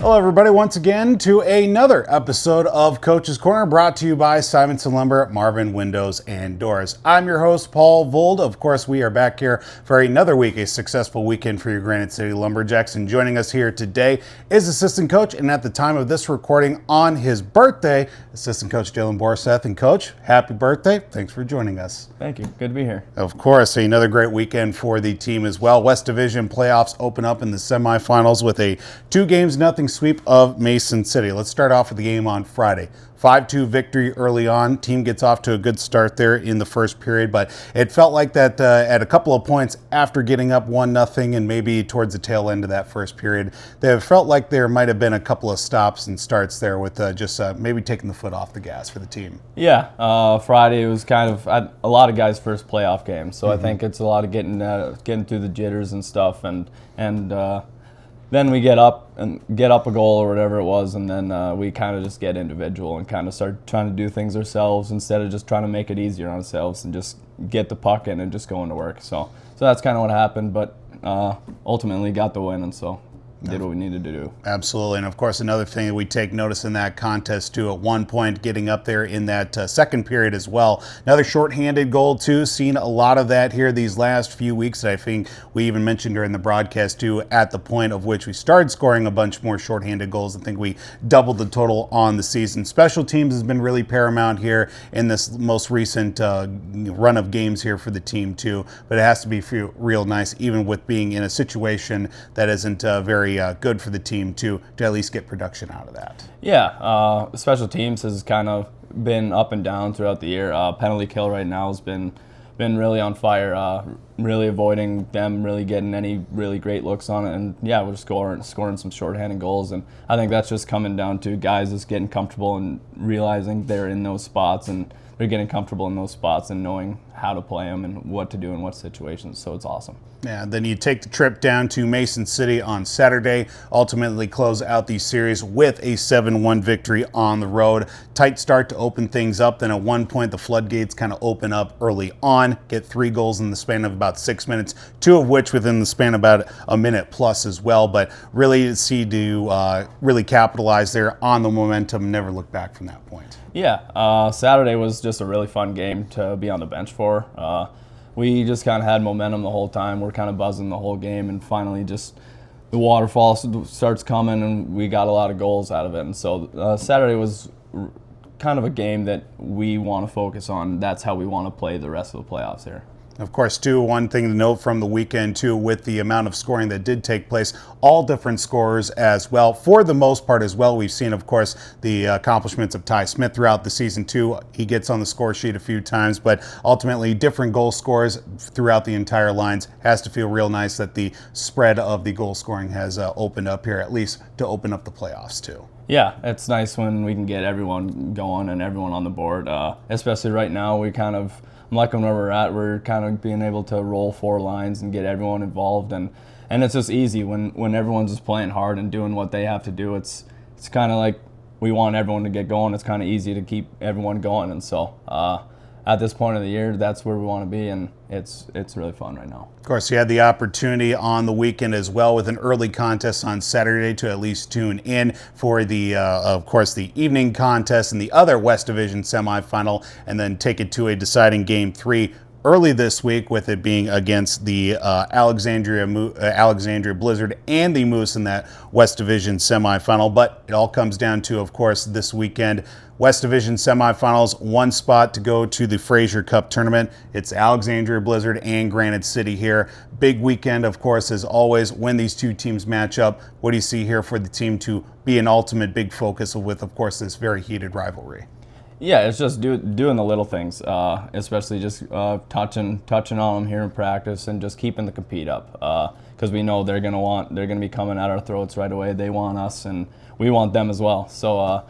Hello, everybody, once again to another episode of Coach's Corner, brought to you by Simonson Lumber, Marvin Windows and Doors. I'm your host, Paul Vold. Of course, we are back here for another week, a successful weekend for your Granite City Lumberjacks. And joining us here today is assistant coach, and at the time of this recording, on his birthday, assistant coach Dylan Borseth. And coach, happy birthday! Thanks for joining us. Thank you. Good to be here. Of course, another great weekend for the team as well. West Division playoffs open up in the semifinals with a 2-0 sweep of Mason City. Let's start off with the game on Friday. 5-2 victory early on. Team gets off to a good start there in the first period, but it felt like that at a couple of points after getting up 1-0 and maybe towards the tail end of that first period, they felt like there might have been a couple of stops and starts there with just maybe taking the foot off the gas for the team. Yeah, Friday was kind of a lot of guys' first playoff game, so I think it's a lot of getting through the jitters and stuff, and then we get up a goal or whatever it was, and then we kind of just get individual and kind of start trying to do things ourselves instead of just trying to make it easier on ourselves and just get the puck in and just go into work. So that's kind of what happened, but ultimately got the win, and so did what we needed to do. Absolutely. And of course, another thing that we take notice in that contest too, at one point getting up there in that second period as well. Another shorthanded goal too. Seen a lot of that here these last few weeks. I think we even mentioned during the broadcast too, at the point of which we started scoring a bunch more shorthanded goals. I think we doubled the total on the season. Special teams has been really paramount here in this most recent run of games here for the team too. But it has to be real nice, even with being in a situation that isn't very good for the team to at least get production out of that. Yeah, special teams has kind of been up and down throughout the year. Penalty kill right now has been really on fire, really avoiding them really getting any really great looks on it. And yeah, we're scoring some shorthanded goals. And I think that's just coming down to guys just getting comfortable and realizing they're in those spots, and they're getting comfortable in those spots and knowing how to play them and what to do in what situations. So it's awesome. Yeah, then you take the trip down to Mason City on Saturday, ultimately close out the series with a 7-1 victory on the road. Tight start to open things up. Then at one point, the floodgates kind of open up early on, get 3 goals in the span of about 6 minutes, 2 of which within the span of about a minute plus as well. But really really capitalize there on the momentum, never look back from that point. Yeah, Saturday was just a really fun game to be on the bench for. We just kind of had momentum the whole time. We're kind of buzzing the whole game, and finally just the waterfall starts coming, and we got a lot of goals out of it. And so Saturday was kind of a game that we want to focus on. That's how we want to play the rest of the playoffs here. Of course, too, one thing to note from the weekend, too, with the amount of scoring that did take place, all different scorers as well. For the most part as well, we've seen, of course, the accomplishments of Ty Smith throughout the season, too. He gets on the score sheet a few times, but ultimately different goal scorers throughout the entire lines. Has to feel real nice that the spread of the goal scoring has opened up here, at least to open up the playoffs, too. Yeah, it's nice when we can get everyone going and everyone on the board, especially right now. I'm liking where we're at. We're kind of being able to roll 4 lines and get everyone involved, and it's just easy when everyone's just playing hard and doing what they have to do. It's kind of like we want everyone to get going. It's kind of easy to keep everyone going, and so at this point of the year, that's where we want to be, and it's really fun right now. Of course, you had the opportunity on the weekend as well with an early contest on Saturday to at least tune in for the, of course, the evening contest and the other West Division semifinal, and then take it to a deciding Game 3 early this week, with it being against the Alexandria Blizzard and the Moose in that West Division semifinal. But it all comes down to, of course, this weekend, West Division semifinals, 1 spot to go to the Fraser Cup tournament. It's Alexandria Blizzard and Granite City here. Big weekend, of course, as always, when these two teams match up. What do you see here for the team to be an ultimate big focus with, of course, this very heated rivalry? Yeah, it's just doing the little things, especially just touching on them here in practice and just keeping the compete up, because we know they're gonna be coming at our throats right away. They want us, and we want them as well. So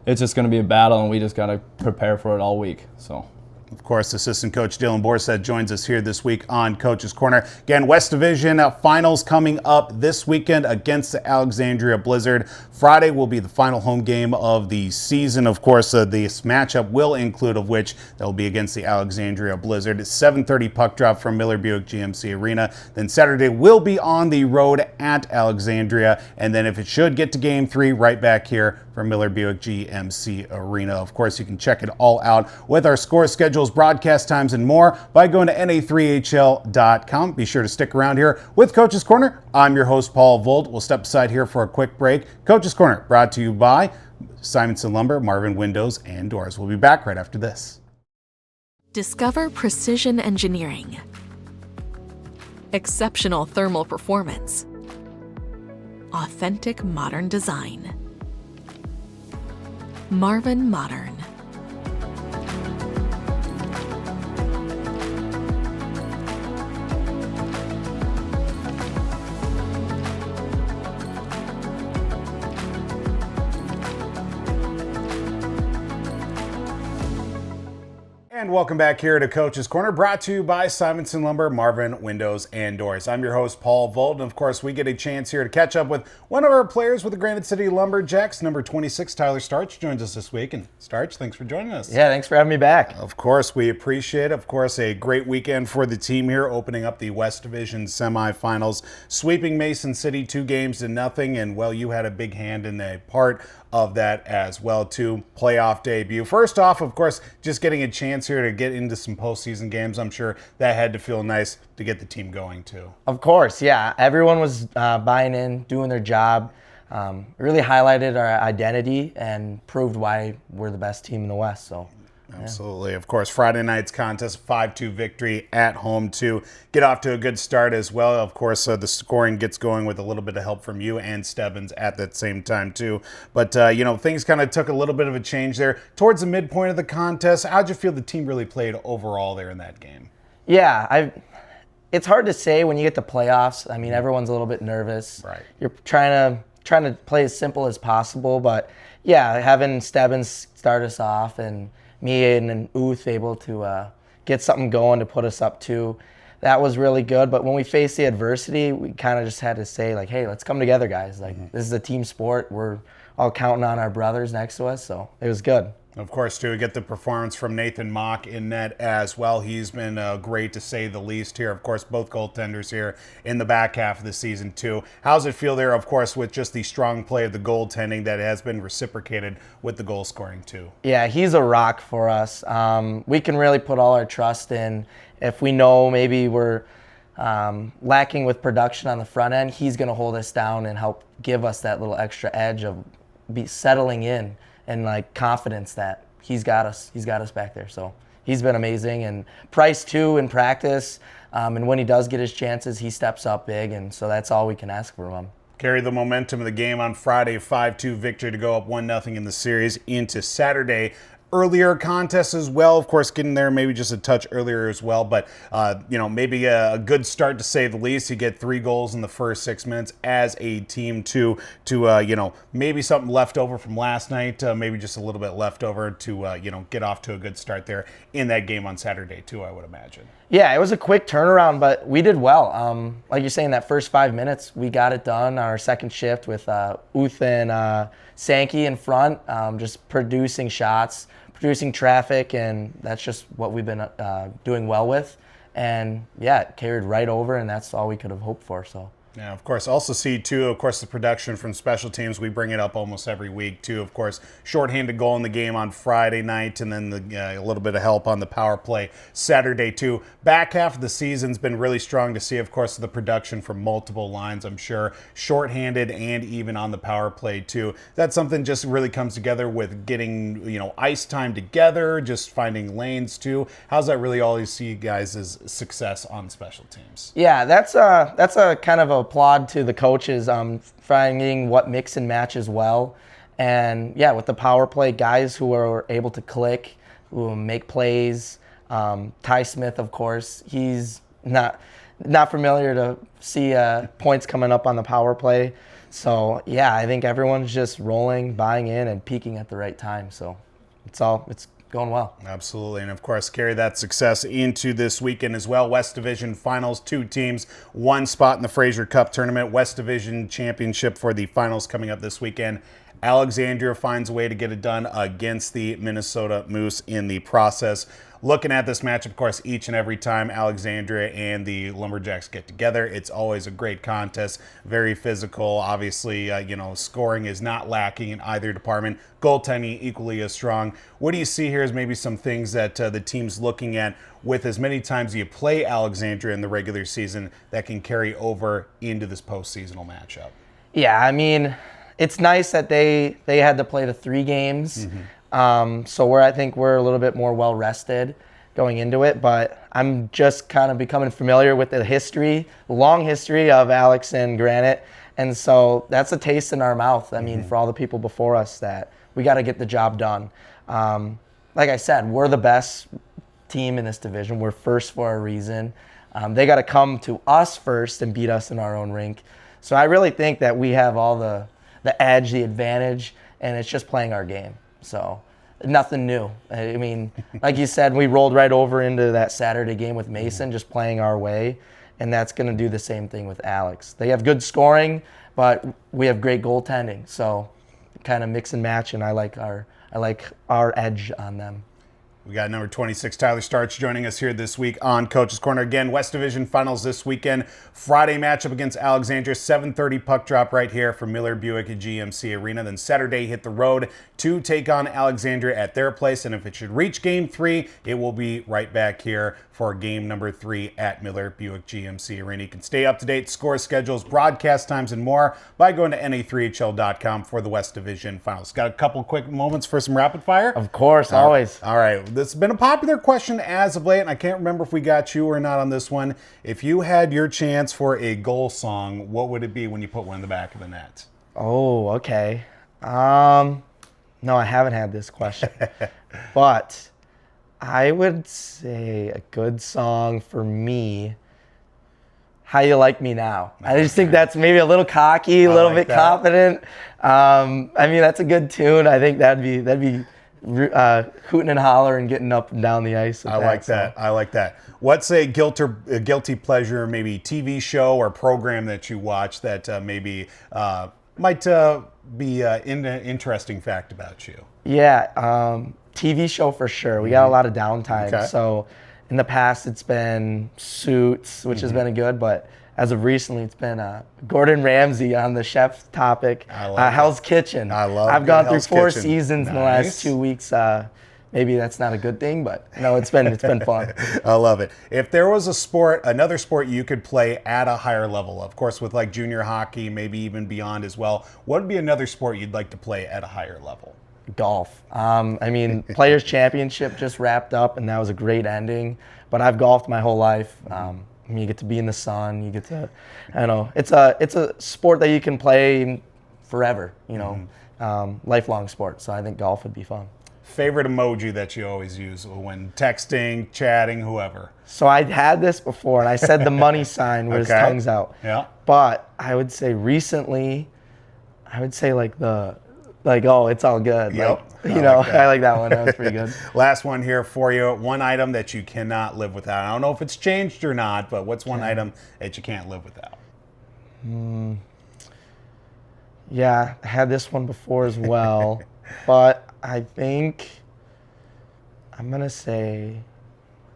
it's just gonna be a battle, and we just gotta prepare for it all week. So. Of course, assistant coach Dylan Borseth joins us here this week on Coach's Corner. Again, West Division finals coming up this weekend against the Alexandria Blizzard. Friday will be the final home game of the season. Of course, this matchup will include, of which that will be against the Alexandria Blizzard. It's 7:30 puck drop from Miller Buick GMC Arena. Then Saturday will be on the road at Alexandria. And then if it should get to game 3, right back here from Miller Buick GMC Arena. Of course, you can check it all out with our score schedules, broadcast times, and more by going to na3hl.com. Be sure to stick around here with Coach's Corner. I'm your host, Paul Vold. We'll step aside here for a quick break. Coach's Corner brought to you by Simonson Lumber, Marvin Windows, and Doors. We'll be back right after this. Discover precision engineering, exceptional thermal performance, authentic modern design. Marvin Modern. And welcome back here to Coach's Corner, brought to you by Simonson Lumber, Marvin Windows, and Doors. I'm your host, Paul Vold, and of course, we get a chance here to catch up with one of our players with the Granite City Lumberjacks, number 26, Tyler Starich, joins us this week. And Starich, thanks for joining us. Yeah, thanks for having me back. Of course, we appreciate it. Of course, a great weekend for the team here, opening up the West Division semifinals, sweeping Mason City 2-0, and well, you had a big hand in a part of that as well, too. Playoff debut. First off, of course, just getting a chance here to get into some postseason games. I'm sure that had to feel nice to get the team going, too. Of course, yeah. Everyone was buying in, doing their job. Really highlighted our identity and proved why we're the best team in the West. So. Absolutely. Of course, Friday night's contest, 5-2 victory at home to get off to a good start as well. Of course, the scoring gets going with a little bit of help from you and Stebbins at that same time too. But, things kind of took a little bit of a change there. Towards the midpoint of the contest, how'd you feel the team really played overall there in that game? Yeah, it's hard to say when you get to playoffs. I mean, everyone's a little bit nervous. Right. You're trying to play as simple as possible. But, yeah, having Stebbins start us off and me and Uth able to get something going to put us up too. That was really good. But when we faced the adversity, we kind of just had to say, like, hey, let's come together, guys. Like, This is a team sport. We're all counting on our brothers next to us, so it was good. Of course, too, we get the performance from Nathan Mock in net as well. He's been great, to say the least here. Of course, both goaltenders here in the back half of the season, too. How's it feel there, of course, with just the strong play of the goaltending that has been reciprocated with the goal scoring, too? Yeah, he's a rock for us. We can really put all our trust in. If we know maybe we're lacking with production on the front end, he's going to hold us down and help give us that little extra edge of settling in. And like confidence that he's got us back there. So he's been amazing. And Price too in practice. And when he does get his chances, he steps up big. And so that's all we can ask for him. Carry the momentum of the game on Friday, 5-2 victory to go up 1-0 in the series into Saturday. Earlier contest as well, of course, getting there maybe just a touch earlier as well, but maybe a good start to say the least. You get 3 goals in the first 6 minutes as a team to maybe something left over from last night, maybe just a little bit left over to get off to a good start there in that game on Saturday too, I would imagine. Yeah, it was a quick turnaround, but we did well. Like you're saying, that first 5 minutes, we got it done. Our second shift with Uth and Sankey in front, just producing shots, producing traffic, and that's just what we've been doing well with. And yeah, it carried right over, and that's all we could have hoped for. So. Yeah, of course. Also see, too, of course, the production from special teams. We bring it up almost every week, too. Of course, shorthanded goal in the game on Friday night, and then a little bit of help on the power play Saturday, too. Back half of the season's been really strong to see, of course, the production from multiple lines, I'm sure. Shorthanded and even on the power play, too. That's something just really comes together with getting, ice time together, just finding lanes, too. How's that really all you see, guys, as success on special teams? Yeah, that's a kind of a applaud to the coaches finding what mix and matches well. And yeah, with the power play, guys who are able to click, who make plays. Ty Smith, of course, he's not familiar to see points coming up on the power play. So yeah, I think everyone's just rolling, buying in, and peaking at the right time. So it's going well. Absolutely, and of course, carry that success into this weekend as well. West Division Finals, 2 teams, 1 spot in the Fraser Cup tournament. West Division Championship for the finals coming up this weekend. Alexandria finds a way to get it done against the Minnesota Moose in the process. Looking at this match, of course, each and every time Alexandria and the Lumberjacks get together, it's always a great contest, very physical. Obviously, scoring is not lacking in either department. Goaltending equally as strong. What do you see here as maybe some things that the team's looking at with as many times you play Alexandria in the regular season that can carry over into this postseasonal matchup? Yeah, I mean, it's nice that they had to play the 3 games. So I think we're a little bit more well rested going into it, but I'm just kind of becoming familiar with the long history of Alex and Granite. And so that's a taste in our mouth. I mean, for all the people before us, that we got to get the job done. Like I said, we're the best team in this division. We're first for a reason. They got to come to us first and beat us in our own rink. So I really think that we have all the edge, the advantage, and it's just playing our game. So nothing new. I mean, like you said, we rolled right over into that Saturday game with Mason, just playing our way, and that's going to do the same thing with Alex. They have good scoring, but we have great goaltending. So kind of mix and match, and I like our edge on them. We got number 26, Tyler Starich, joining us here this week on Coach's Corner. Again, West Division Finals this weekend. Friday matchup against Alexandria, 7:30 puck drop right here from Miller Buick at GMC Arena. Then Saturday, hit the road to take on Alexandria at their place. And if it should reach Game 3, it will be right back here for game number 3 at Miller Buick GMC Arena. You can stay up to date, score schedules, broadcast times, and more by going to na3hl.com for the West Division Finals. Got a couple quick moments for some rapid fire? Of course, always. All right. This has been a popular question as of late, and I can't remember if we got you or not on this one. If you had your chance for a goal song, what would it be when you put one in the back of the net? Oh, okay. No, I haven't had this question. But I would say a good song for me, How You Like Me Now. I just think that's maybe a little cocky, a little bit confident. I mean, that's a good tune. I think that'd be hooting and hollering, getting up and down the ice. I like that. I like that. What's a guilty pleasure, maybe TV show or program that you watch that maybe might be an interesting fact about you? Yeah, TV show for sure. We got a lot of downtime. Okay. So in the past, it's been Suits, which has been good, but as of recently, it's been Gordon Ramsay on the chef topic. Hell's Kitchen. I've gone through 4 seasons in the last 2 weeks. Maybe that's not a good thing, but no, it's been fun. I love it. If there was another sport you could play at a higher level, of course, with like junior hockey, maybe even beyond as well, what would be another sport you'd like to play at a higher level? Golf. I mean, Players Championship just wrapped up, and that was a great ending. But I've golfed my whole life. I mean, you get to be in the sun. You get to, I don't know. It's a sport that you can play forever. Lifelong sport. So I think golf would be fun. Favorite emoji that you always use when texting, chatting, whoever? So I had this before, and I said the money sign with his tongue's out. Yeah. But I would say recently, oh, it's all good. Yep. I like that one. That was pretty good. Last one here for you. One item that you cannot live without. I don't know if it's changed or not, but what's one item that you can't live without? Yeah, I had this one before as well. But I think I'm going to say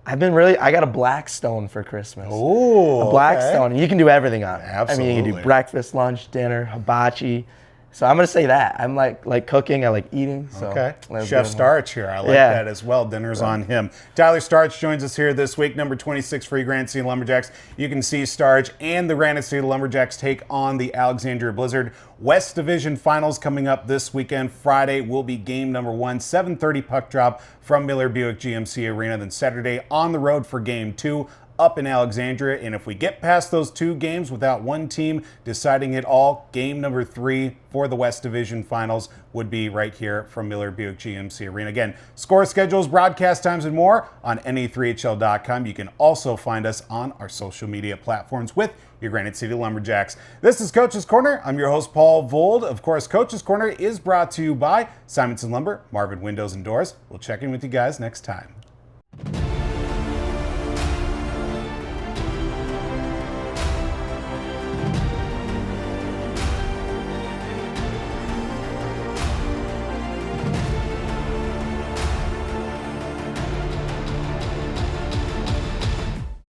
I got a Blackstone for Christmas. Ooh, a Blackstone. And you can do everything on it. Absolutely. I mean, you can do breakfast, lunch, dinner, hibachi. So I'm going to say that. I'm like cooking. I like eating. So okay. Chef Starich here. I like that as well. Dinner's on him. Tyler Starich joins us here this week, number 26 for your Granite City Lumberjacks. You can see Starich and the Granite City Lumberjacks take on the Alexandria Blizzard. West Division Finals coming up this weekend. Friday will be game number 1, 7:30 puck drop from Miller Buick GMC Arena. Then Saturday on the road for game 2 up in Alexandria. And if we get past those 2 games without one team deciding it all, game number 3 for the West Division Finals would be right here from Miller Buick GMC Arena. Again, score schedules, broadcast times, and more on NE3HL.com. You can also find us on our social media platforms with your Granite City Lumberjacks. This is Coach's Corner. I'm your host, Paul Vold. Of course, Coach's Corner is brought to you by Simonson Lumber, Marvin Windows and Doors. We'll check in with you guys next time.